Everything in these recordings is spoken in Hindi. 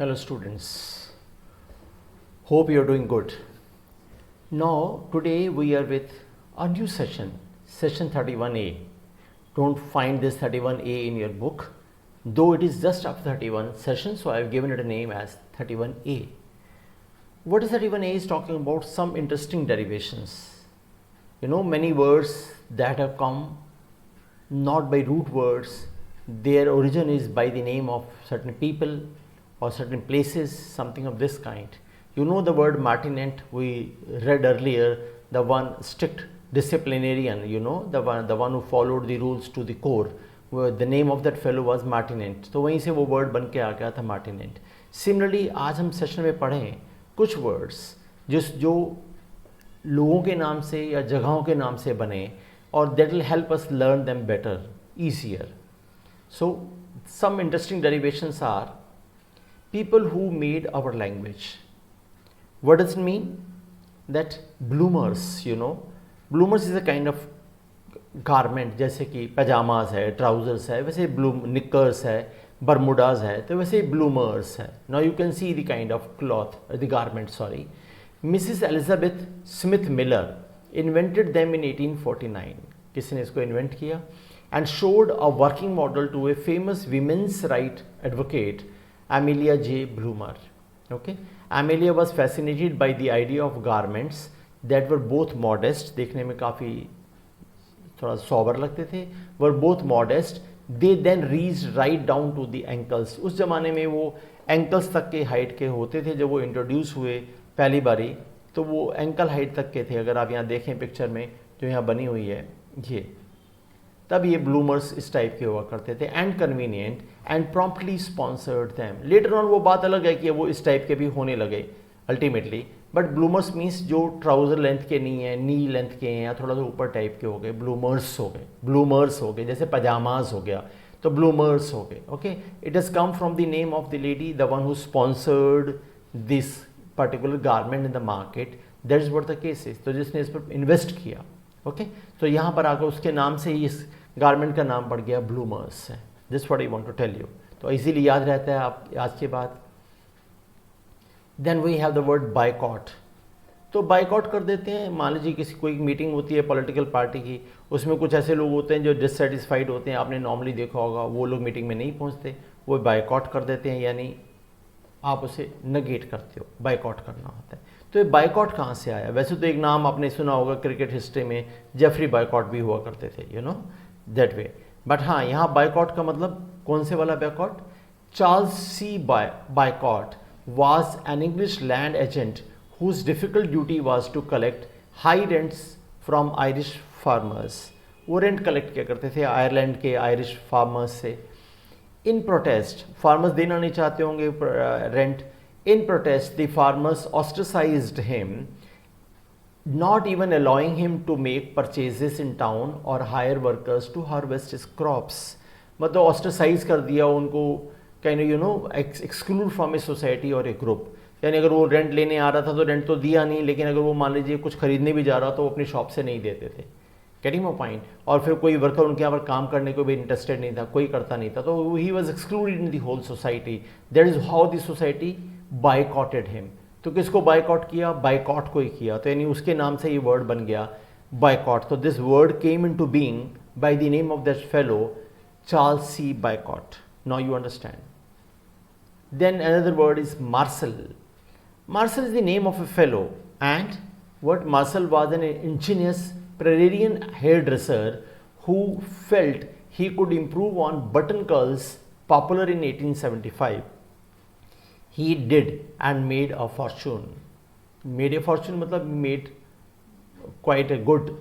Hello students, hope you are doing good. Now today we are with a new session 31A. Don't find this 31A in your book, though it is just after 31 session, so I have given it a name as 31A. What is 31A is talking about some interesting derivations. Many words that have come not by root words, their origin is by the name of certain people or certain places, something of this kind. The word martinet we read earlier, the one strict disciplinarian, the one who followed the rules to the core. The name of that fellow was martinet. तो वहीं से वो word बन के आ गया था martinet. Similarly, आज हम सेशन में पढ़ें कुछ words जो लोगों के नाम से या जगहों के नाम से बने और that will help us learn them better, easier. So some interesting derivations are people who made our language. What does it mean? That bloomers, bloomers is a kind of garment, जैसे कि pajamas है, trousers है, वैसे knickers है, bermudas है, तो वैसे bloomers है. Now you can see the kind of cloth, the garment, sorry. Mrs. Elizabeth Smith Miller invented them in 1849. किसी ने इसको invent किया? And showed a working model to a famous women's right advocate, Amelia J. Bloomer. Okay, Amelia was fascinated by the idea of garments that were both modest, देखने में काफ़ी थोड़ा sober लगते थे, were both modest. They then reached right down to the ankles. उस ज़माने में वो ankles तक के height के होते थे. जब वो introduce हुए पहली बारी तो वो ankle height तक के थे. अगर आप यहाँ देखें पिक्चर में जो यहाँ बनी हुई है ये, तब ये ब्लूमर्स इस टाइप के हुआ करते थे. And convenient and promptly sponsored them. Later on वो बात अलग है कि वो इस टाइप के भी होने लगे अल्टीमेटली, बट ब्लूमर्स मीन्स जो ट्राउजर लेंथ के नहीं है, नी लेंथ के हैं या थोड़ा सा ऊपर टाइप के हो गए, ब्लूमर्स हो गए. जैसे पजामाज हो गया तो ब्लूमर्स हो गए. Okay, it has come from the name of the lady, the one who sponsored this particular garment in the market. That is what the case is. तो जिसने इस पर इन्वेस्ट किया, ओके, तो यहाँ पर आकर उसके नाम से ही इस गारमेंट का नाम पड़ गया ब्लूमर्स है. This what I want to tell you. तो इजीली याद रहता है आप आज के बाद. Then we have the word boycott. तो बायकॉट कर देते हैं. मान लीजिए किसी कोई मीटिंग होती है पॉलिटिकल पार्टी की, उसमें कुछ ऐसे लोग होते हैं जो डिससेटिस्फाइड होते हैं. आपने नॉर्मली देखा होगा वो लोग मीटिंग में नहीं पहुंचते, वो बायकॉट कर देते हैं, यानी आप उसे नेगेट करते हो. बायकॉट करना होता है. तो ये बायकॉट कहाँ से आया? वैसे तो एक नाम आपने सुना होगा क्रिकेट हिस्ट्री में, जेफरी बायकॉट भी हुआ करते थे, दैट वे. बट हाँ, यहाँ बायकॉट का मतलब कौन से वाला boycott? Charles C Boycott was an English land agent whose difficult duty was to collect high rents from Irish farmers. वो रेंट कलेक्ट किया करते थे आयरलैंड के आयरिश फार्मर्स से. इन प्रोटेस्ट, फार्मर्स देना नहीं चाहते होंगे rent. In protest the farmers ostracised him, not even allowing him to make purchases in town or hire workers to harvest his crops. मतलब ऑस्ट्रसाइज कर दिया उनको, एक्सक्लूड फ्रॉम ए सोसाइटी और ए ग्रुप. यानी अगर वो रेंट लेने आ रहा था तो रेंट तो दिया नहीं, लेकिन अगर वो मान लीजिए कुछ खरीदने भी जा रहा तो वो अपनी शॉप से नहीं देते थे. Getting my point. और फिर कोई वर्कर उनके यहाँ पर काम करने को भी इंटरेस्टेड नहीं था, कोई करता नहीं था, तो he was excluded in the whole society. That is how the society boycotted him. तो किसको बायकॉट किया? बायकॉट को ही किया. तो यानी उसके नाम से ये वर्ड बन गया बायकॉट. तो this word came into being by the name of that fellow Charles C Boycott. Now you understand. Then another word is Marcel. Marcel is the name of a fellow, and what Marcel was an ingenious Prairian hairdresser who felt he could improve on button curls popular in 1875. He did and made a fortune. Made a fortune मतलब made quite a good,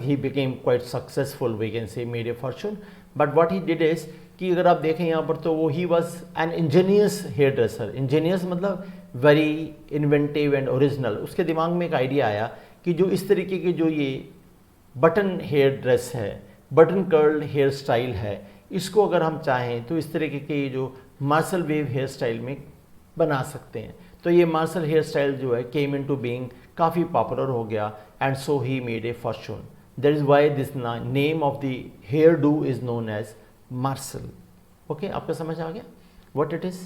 he became quite successful, we can say, made a fortune. But what he did is कि अगर आप देखें यहाँ पर तो वो he was an ingenious hair dresser. Ingenious मतलब वेरी इन्वेंटिव एंड ओरिजिनल. उसके दिमाग में एक आइडिया आया कि जो इस तरीके के जो ये बटन हेयर ड्रेस है, बटन कर्ल्ड हेयर स्टाइल है, इसको अगर हम चाहें तो इस तरीके के जो मार्शल वेव हेयर स्टाइल में बना सकते हैं. तो ये मार्शल हेयर स्टाइल जो है केम इनटू बीइंग, काफ़ी पॉपुलर हो गया, and so he made a fortune. That is why this name of the hair do is known as Marcel. Okay, आपको समझ आ गया what it is.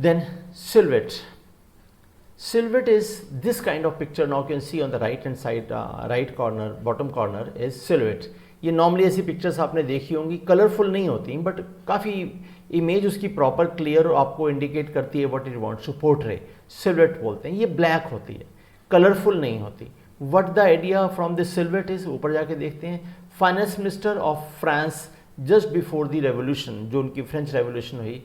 Then silhouette. Silhouette is this kind of picture. Now you can see on the right hand side, right corner, bottom corner is silhouette. ये नॉर्मली ऐसी पिक्चर्स आपने देखी होंगी, कलरफुल नहीं होती बट काफ़ी इमेज उसकी प्रॉपर क्लियर आपको इंडिकेट करती है what it wants to portray. Silhouette बोलते हैं. ये ब्लैक होती है, कलरफुल नहीं होती. What the idea from this silhouette is, ऊपर जाके देखते हैं. Finance minister of France just before the revolution, जो उनकी फ्रेंच रेवोल्यूशन हुई,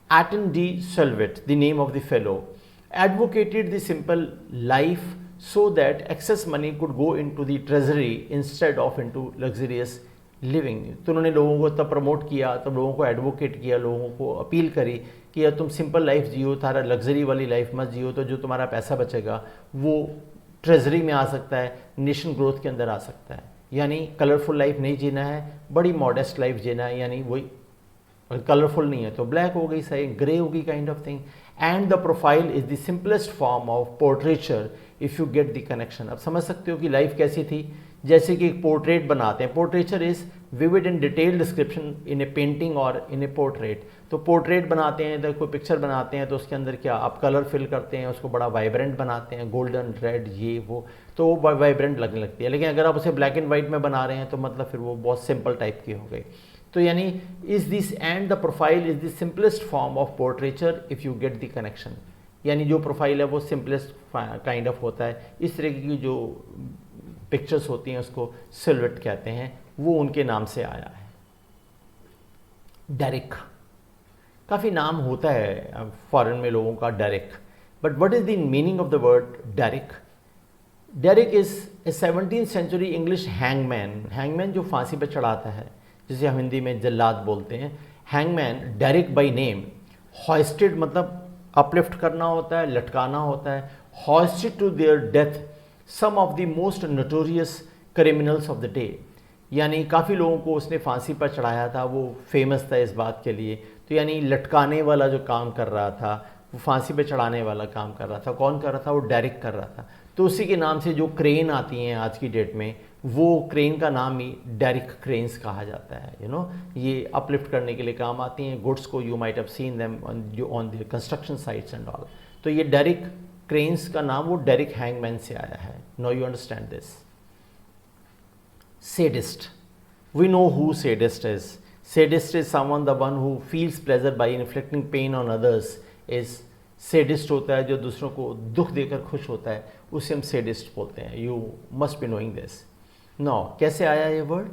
Etienne de Silhouette, the name of the fellow, advocated the simple life so that excess money could go into the treasury instead of into luxurious living. तो उन्होंने लोगों को तब प्रमोट किया, तब लोगों को एडवोकेट किया, लोगों को अपील करी कि यार तुम सिंपल लाइफ जियो, तारा लग्जरी वाली लाइफ मत जियो, तो जो तुम्हारा पैसा बचेगा वो ट्रेजरी में आ सकता है, नेशन ग्रोथ के अंदर आ सकता है. यानी कलरफुल लाइफ नहीं जीना है, बड़ी मॉडेस्ट लाइफ जीना है. यानी वही कलरफुल नहीं है तो ब्लैक हो गई, सही ग्रे होगी, kind of thing. And the profile is the simplest form of portraiture if you get the connection. अब समझ सकते हो कि लाइफ कैसी थी. जैसे कि एक पोर्ट्रेट बनाते हैं, portraiture is vivid and detailed description in A painting और इन ए पोर्ट्रेट. तो पोर्ट्रेट बनाते हैं, तो कोई पिक्चर बनाते हैं तो उसके अंदर क्या आप कलर फिल करते हैं, उसको बड़ा वाइब्रेंट बनाते हैं, गोल्डन रेड ये वो, तो वो वाइब्रेंट लगने लगती है. लेकिन अगर आप उसे ब्लैक एंड वाइट में बना रहे हैं तो मतलब फिर वो बहुत सिंपल टाइप की हो गई. तो यानी is this and the profile is the simplest form of portraiture if you get the connection. यानी जो प्रोफाइल है वो सिंपलेस्ट काइंड ऑफ होता है. इस तरह की जो पिक्चर्स होती हैं उसको सिल्हूएट कहते हैं, वो उनके नाम से आया है. डेरिक, काफ़ी नाम होता है फॉरेन में लोगों का Derrick, but what is the meaning of the word Derrick. Derrick is a 17th century English hangman. Hangman जो फांसी पर चढ़ाता है, जिसे हम हिंदी में जल्लाद बोलते हैं. Hangman, Derrick by name. Hoisted मतलब अपलिफ्ट करना होता है, लटकाना होता है. Hoisted to their death some of the most notorious criminals of the day. यानी काफ़ी लोगों को उसने फांसी पर चढ़ाया था, वो फेमस था इस बात के लिए. तो यानी लटकाने वाला जो काम कर रहा था, वो फांसी पर चढ़ाने वाला काम कर रहा था. कौन कर रहा था? वो डेरिक कर रहा था. तो उसी के नाम से जो क्रेन आती हैं आज की डेट में, वो क्रेन का नाम ही डेरिक क्रेन्स कहा जाता है. यू नो, ये अपलिफ्ट करने के लिए काम आती हैं गुड्स को. You might have seen them on the construction sites and all. तो ये डेरिक क्रेन्स का नाम वो डेरिक हैंगमैन से आया है. Now you understand this. Sadist. We know who sadist is. Sadist is someone the one who feels pleasure by inflicting pain on others. is sadist होता है जो दूसरों को दुख देकर खुश होता है, उसे हम sadist बोलते हैं. You must be knowing this. Now, कैसे आया ये word?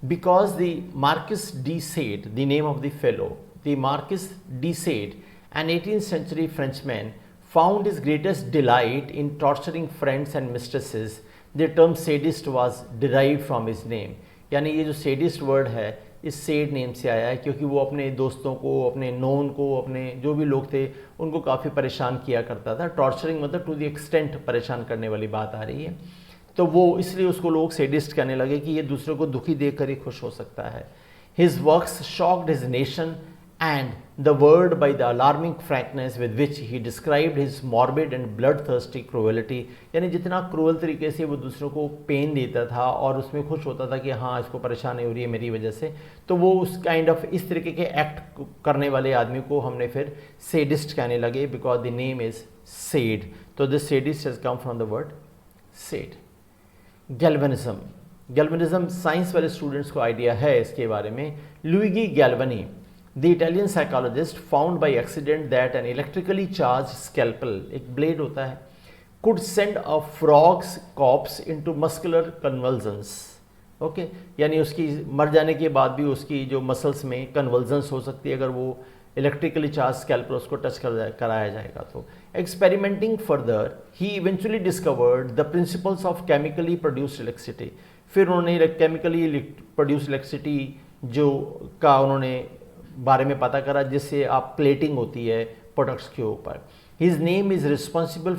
Because the Marquis de Sade, the name of the fellow, the Marquis de Sade, an 18th century Frenchman, found his greatest delight in torturing friends and mistresses. The term sadist was derived from his name. यानी ये जो sadist word है इस सेड नेम से आया है, क्योंकि वो अपने दोस्तों को, अपने नोन को, अपने जो भी लोग थे उनको काफ़ी परेशान किया करता था. टॉर्चरिंग मतलब टू द एक्सटेंट परेशान करने वाली बात आ रही है. तो वो इसलिए उसको लोग सेडिस्ट कहने लगे कि ये दूसरों को दुखी देखकर ही खुश हो सकता है. His works shocked his nation and the word by the alarming frankness with which he described his morbid and bloodthirsty cruelty. यानी जितना क्रूअल तरीके से वो दूसरों को पेन देता था और उसमें खुश होता था कि हाँ इसको परेशानी हो रही है मेरी वजह से, तो वो उस काइंड ऑफ इस तरीके के एक्ट करने वाले आदमी को हमने फिर सेडिस्ट कहने लगे, because the name is Sade. तो this sadist has come from the word Sade. Galvanism. Galvanism science वाले स्टूडेंट्स को आइडिया है इसके बारे में. Luigi Galvani, The Italian psychologist, found by accident that an electrically charged scalpel, एक blade होता है, could send a frog's corpse into muscular convulsions. Okay, यानी उसकी मर जाने के बाद भी उसकी जो मसल्स में कन्वल्जन्स हो सकती है अगर वो इलेक्ट्रिकली चार्ज स्कैल्पल उसको टच कराया जाएगा. तो experimenting further he eventually discovered the principles of chemically produced electricity. फिर उन्होंने केमिकली प्रोड्यूस्ड इलेक्ट्रिसिटी जो का उन्होंने बारे में पता करा, जिससे आप प्लेटिंग होती है प्रोडक्ट्स के ऊपर. His name is responsible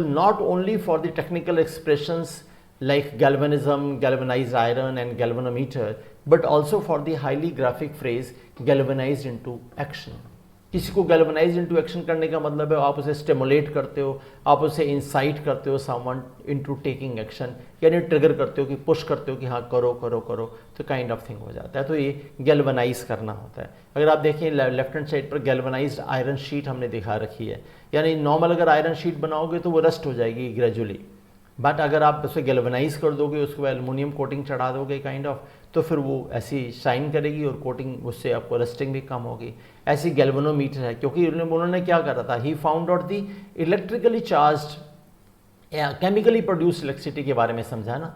not only for the technical expressions like galvanism, galvanized iron and galvanometer, but also for the highly graphic phrase galvanized into action. किसी को गैल्वनाइज इनटू एक्शन करने का मतलब है आप उसे स्टिमुलेट करते हो, आप उसे इंसाइट करते हो समवन इनटू टेकिंग एक्शन, यानी ट्रिगर करते हो कि पुश करते हो कि हाँ करो करो करो, तो काइंड ऑफ थिंग हो जाता है। तो ये गैल्वनाइज करना होता है। अगर आप देखें लेफ्ट हैंड साइड पर गैल्वनाइज्ड आयरन शीट हमने दिखा रखी है, यानी नॉर्मल अगर आयरन शीट बनाओगे तो वो रस्ट हो जाएगी ग्रेजुअली, बट अगर आप उसे गैल्वनाइज कर दोगे, उसको एल्युमिनियम कोटिंग चढ़ा दोगे काइंड ऑफ, तो फिर वो ऐसी शाइन करेगी और कोटिंग उससे आपको रस्टिंग भी कम होगी। ऐसी गैल्वेनोमीटर है, क्योंकि उन्होंने क्या करा था, he found out the electrically charged chemically produced electricity के बारे में समझा ना।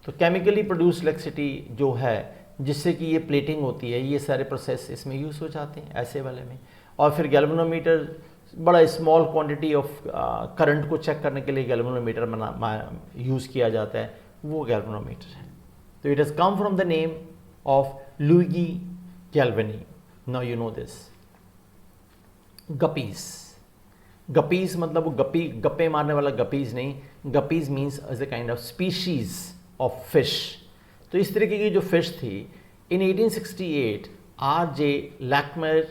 तो केमिकली प्रोड्यूस्ड इलेक्ट्रिसिटी जो है जिससे कि ये प्लेटिंग होती है, ये सारे प्रोसेस इसमें यूज़ हो जाते हैं ऐसे वाले में। और फिर गैल्वेनोमीटर बड़ा स्मॉल क्वांटिटी ऑफ करंट को चेक करने के लिए गैल्वेनोमीटर यूज़ किया जाता है, वो गैल्वेनोमीटर है। तो it has come from the name of Luigi Galvani. Now you know this. Guppies, guppies मतलब वो गप्पे मारने वाला गपीज नहीं, guppies means as a kind of species of fish. तो इस तरीके की जो फिश थी, इन 1868 R.J. Lachmer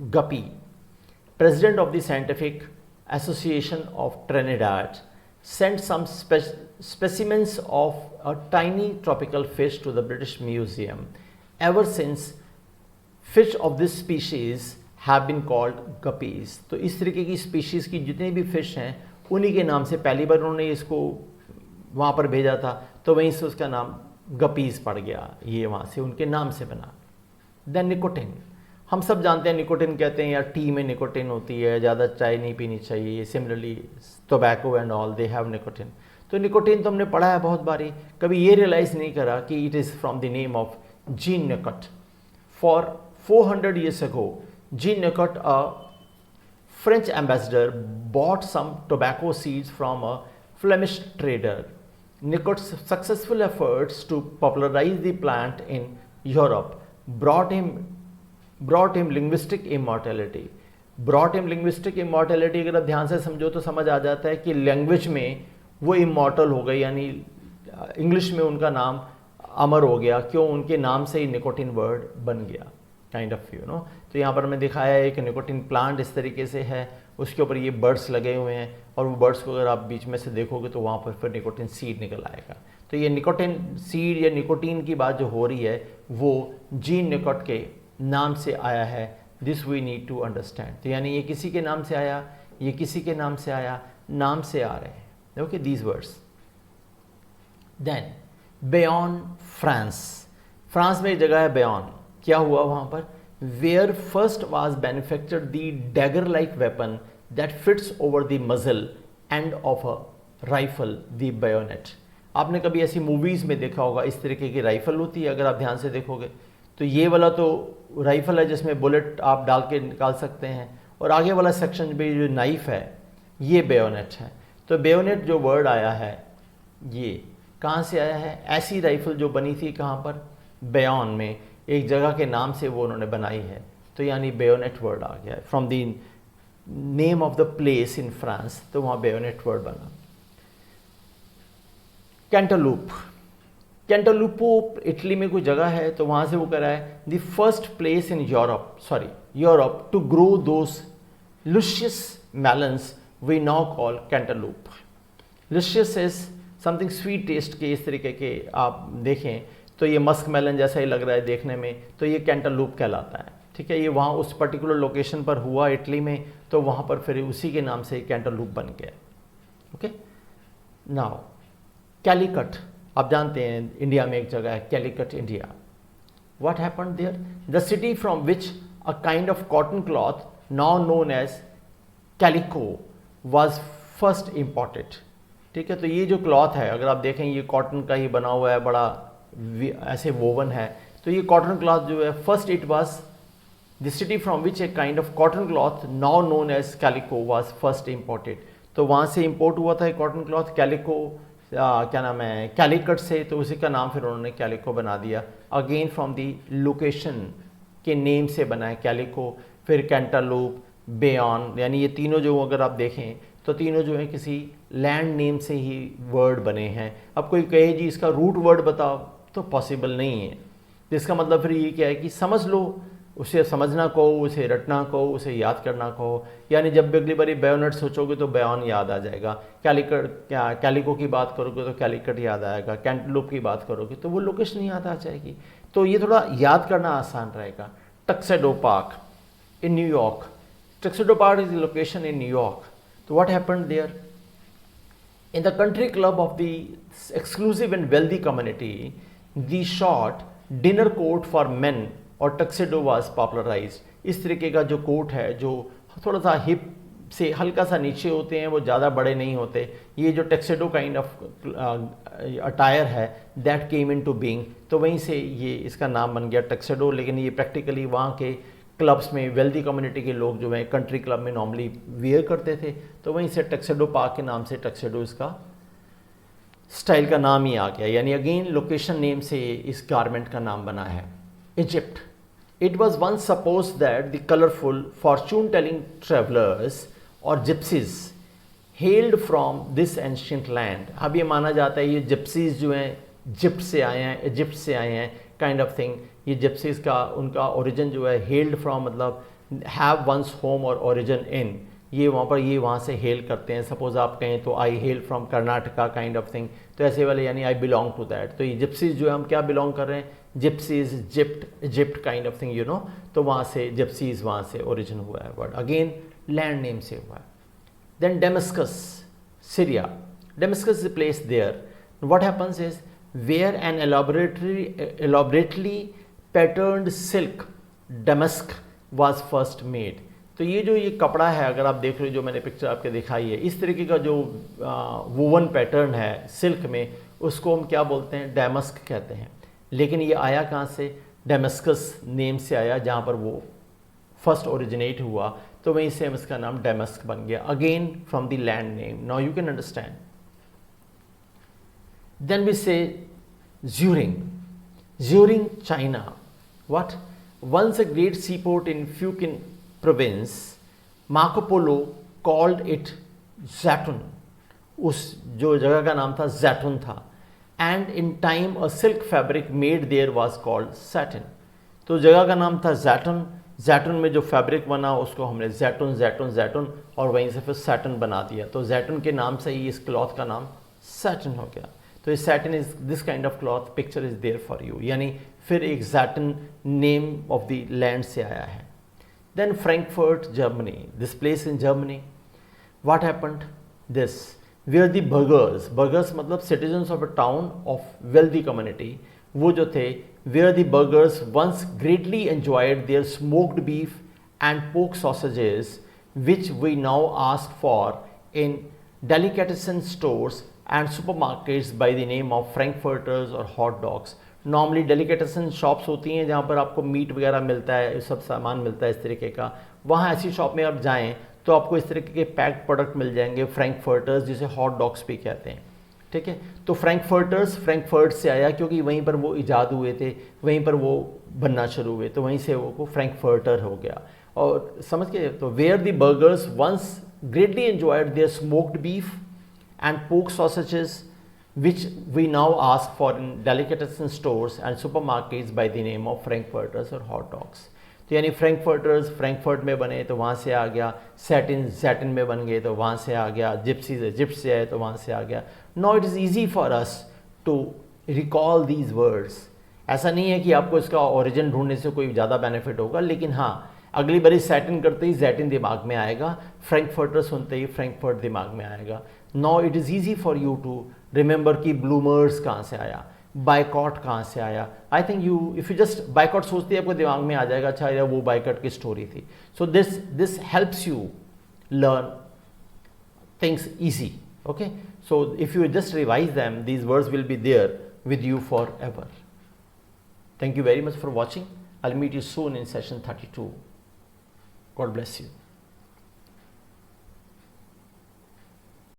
Guppy, president of the Scientific Association of Trinidad, sent some specimens of a tiny tropical fish to the British Museum. Ever since, fish of this species have been called guppies. तो इस तरीके की स्पीशीज़ की जितनी भी फिश हैं उन्हीं के नाम से पहली बार उन्होंने इसको वहाँ पर भेजा था, तो वहीं से उसका नाम गपीज़ पड़ गया, ये वहाँ से उनके नाम से बना। देन निकोटिन, हम सब जानते हैं निकोटिन कहते हैं यार टी में निकोटिन होती है, ज़्यादा चाय नहीं पीनी चाहिए, similarly tobacco and all they have nicotine. तो निकोटिन तो हमने पढ़ा है बहुत बारी, कभी ये रियलाइज़ नहीं करा कि it is from the name of Jean Nicot. For 400 years ago, Jean Nicot, a French ambassador, bought some tobacco seeds from a Flemish trader. Nicot's successful efforts to popularize the plant in Europe brought him linguistic immortality. Brought him linguistic immortality, अगर आप ध्यान से समझो तो समझ आ जाता है कि लैंग्वेज में वो इमॉर्टल हो गई, यानी इंग्लिश में उनका नाम अमर हो गया। क्यों? उनके नाम से ही निकोटिन वर्ड बन गया, काइंड ऑफ यू नो। तो यहाँ पर मैं दिखाया है कि निकोटिन प्लांट इस तरीके से है, उसके ऊपर ये बर्ड्स लगे हुए हैं, और वो बर्ड्स को अगर आप बीच में से देखोगे तो वहाँ पर फिर निकोटिन सीड निकल आएगा। तो ये निकोटिन सीड या निकोटीन की बात जो हो रही है वो जीन निकोट के नाम से आया है। This we need to understand. तो यानी ये किसी के नाम से आया, ये किसी के नाम से आया, नाम से आ रहे हैं। Okay, these words. Then Bayonne France, France में एक जगह है बेयॉन। क्या हुआ वहाँ पर? Where first was manufactured the dagger like weapon that fits over the muzzle end of a rifle, the bayonet. आपने कभी ऐसी मूवीज़ में देखा होगा, इस तरीके की राइफल होती है, अगर आप ध्यान से देखोगे तो ये वाला तो राइफल है जिसमें बुलेट आप डाल के निकाल सकते हैं, और आगे वाला सेक्शन में जो नाइफ है ये बेयोनेट है। तो बेयोनेट जो वर्ड आया है ये कहाँ से आया है? ऐसी राइफल जो बनी थी कहाँ पर? बेयॉन में, एक जगह के नाम से वो उन्होंने बनाई है। तो यानी बेयोनेट वर्ड आ गया from the name of the place in France, तो वहाँ बेयोनेट वर्ड बना। कैंटालूप, कैंटालूपो इटली में कोई जगह है, तो वहाँ से वो कह रहा है the first place in Europe to grow those luscious melons we now call cantaloupe. Luscious is something sweet taste के, इस तरीके के आप देखें तो ये मस्क मेलन जैसा ही लग रहा है देखने में, तो ये कैंटालूप कहलाता है। ठीक है, ये वहाँ उस पर्टिकुलर लोकेशन पर हुआ इटली में, तो वहाँ पर फिर उसी के नाम से कैंटालूप बन गया। ओके, नाउ कैलीकट, आप जानते हैं इंडिया में एक जगह है Calicut, India. What happened there? The city from which a kind of cotton cloth now known as calico was first imported. ठीक है, तो ये जो क्लॉथ है अगर आप देखें ये कॉटन का ही बना हुआ है, बड़ा ऐसे वोवन है। तो ये कॉटन क्लॉथ जो है first it was the city from which a kind of cotton cloth now known as calico was first imported. तो वहाँ से इम्पोर्ट हुआ था कॉटन क्लॉथ, कैलिको क्या नाम है, कैलिकट से, तो उसी का नाम फिर उन्होंने कैलिको बना दिया। अगेन फ्रॉम दी लोकेशन के नेम से बना है कैलिको। फिर कैंटालूप, बेयॉन, यानी ये तीनों जो अगर आप देखें तो तीनों जो है किसी लैंड नेम से ही वर्ड बने हैं। अब कोई कहे जी इसका रूट वर्ड बताओ, तो पॉसिबल नहीं है। तो इसका मतलब फिर ये क्या है कि समझ लो उसे समझना कहो, उसे रटना कहो, उसे याद करना कहो। यानी जब भी अगली बारी बेयोनेट सोचोगे तो बेयोन याद आ जाएगा, कैलिको की बात करोगे तो कैलिकट याद आएगा, कैंटलूप की बात करोगे तो वो लोकेशन याद आ जाएगी। तो ये थोड़ा याद करना आसान रहेगा। Tuxedo park in New York. Tuxedo Park is the location in New York. So what happened there? In the country club of the exclusive and wealthy community, the short dinner coat for men और tuxedo was popularized. इस तरीके का जो कोट है जो थोड़ा सा हिप से हल्का सा नीचे होते हैं, वो ज़्यादा बड़े नहीं होते, ये जो टक्सेडो काइंड ऑफ अटायर है that came into being, तो वहीं से ये इसका नाम बन गया टक्सेडो। लेकिन ये प्रैक्टिकली वहाँ के क्लब्स में वेल्दी कम्युनिटी के लोग जो हैं कंट्री क्लब में नॉर्मली वियर करते थे, तो वहीं से टक्सेडो पार्क के नाम से टक्सेडो इसका स्टाइल का नाम ही आ गया। यानी अगेन लोकेशन नेम से इस गारमेंट का नाम बना है। Egypt, it was once suppose that the colourful fortune telling travellers और gypsies hailed from this ancient land. अब ये माना जाता है ये जिप्सीज जो हैं जिप्ट से आए हैं, इजिप्ट से आए हैं काइंड ऑफ थिंग। ये जिप्सीज का उनका ओरिजिन जो है हेल्ड फ्रॉम मतलब हैव वंस होम और ओरिजिन इन, ये वहाँ से हेल करते हैं। सपोज आप कहें तो I hail from Karnataka kind of thing, तो ऐसे वाले यानी आई बिलोंग टू दैट। तो ये जिप्सीज जो है हम क्या बिलोंग कर रहे हैं, gypsies Egypt kind of thing तो वहाँ से जिप्सीज वहाँ से ओरिजिन हुआ है वर्ड, अगेन लैंड नेम से हुआ है। Then Damascus, Syria, Damascus is a place there. What happens is where an elaborately patterned silk damask was first made. तो ये जो ये कपड़ा है, अगर आप देख रहे हो जो मैंने पिक्चर आपके दिखाई है, इस तरीके का जो वोवन पैटर्न है सिल्क में, उसको हम क्या बोलते हैं, डैमस्क कहते हैं। लेकिन ये आया कहाँ से, डेमस्कस नेम से आया, जहाँ पर वो फर्स्ट ओरिजिनेट हुआ, तो वहीं से हम इसका नाम डेमस्क बन गया, again from the land name. Now you can understand. Then we say ज्यूरिंग, ज्यूरिंग China. What? Once a great seaport in Fujian province, Marco Polo called it Zatun. उस जो जगह का नाम था जैटून था। And in time a silk fabric made there was called satin. तो जगह का नाम था जैटून, जैटून में जो फैब्रिक बना उसको हमने जैटून जैटून जैटून और वहीं से फिर सैटिन बना दिया। तो जैटून के नाम से ही इस क्लॉथ का नाम सैटिन हो गया। तो ये satin is this kind of cloth, picture is there for you. यानी फिर एक satin name of the land से आया है। Then Frankfurt Germany, this place in Germany, what happened this, where the burgers, burgers मतलब citizens of a town of wealthy community, वो जो थे, where the burgers once greatly enjoyed their smoked beef and pork sausages which we now ask for in डेलिकेटेसन stores and supermarkets by the name of frankfurters और hot dogs। नॉर्मली डेलिकेटेसन शॉप्स होती हैं जहाँ पर आपको मीट वगैरह मिलता है, सब सामान मिलता है इस तरीके का। वहाँ ऐसी शॉप में आप जाएं तो आपको इस तरीके के पैक्ड प्रोडक्ट मिल जाएंगे, फ्रैंकफर्टर्स, जिसे हॉट डॉग्स भी कहते हैं। ठीक है, तो फ्रैंकफर्टर्स फ्रैंकफर्ट से आया क्योंकि वहीं पर वो ईजाद हुए थे, वहीं पर वो बनना शुरू हुए, तो वहीं से वो फ्रैंकफर्टर हो गया। और समझ के, तो where the burgers once greatly enjoyed their smoked beef and pork sausages which we now ask for in delicatessen stores and supermarkets by the name of frankfurters और hot dogs। तो यानी फ्रैंकफर्टर्स फ्रैंकफर्ट में बने तो वहाँ से आ गया, सैटिन सैटिन में बन गए तो वहाँ से आ गया, जिप्सीज इजिप्ट से आए तो वहाँ से आ गया। Now it is easy for us to recall these words. ऐसा नहीं है कि आपको इसका ओरिजिन ढूंढने से कोई ज़्यादा बेनिफिट होगा, लेकिन हाँ, अगली बारी सैटिन करते ही जैटिन दिमाग में आएगा, फ्रैंकफर्टर सुनते ही फ्रैंकफर्ट दिमाग में आएगा। Now it is easy for you to remember कि ब्लूमर्स कहाँ से आया, बाइकॉट कहाँ से आया। I think you if you just boycott सोचते ही आपको दिमाग में आ जाएगा, अच्छा यार वो बाइकॉट की स्टोरी थी। So this helps you learn things easy. Okay, so if you just revise them, these words will be there with you forever. Thank you very much for watching. I'll meet you soon in session 32. God bless you.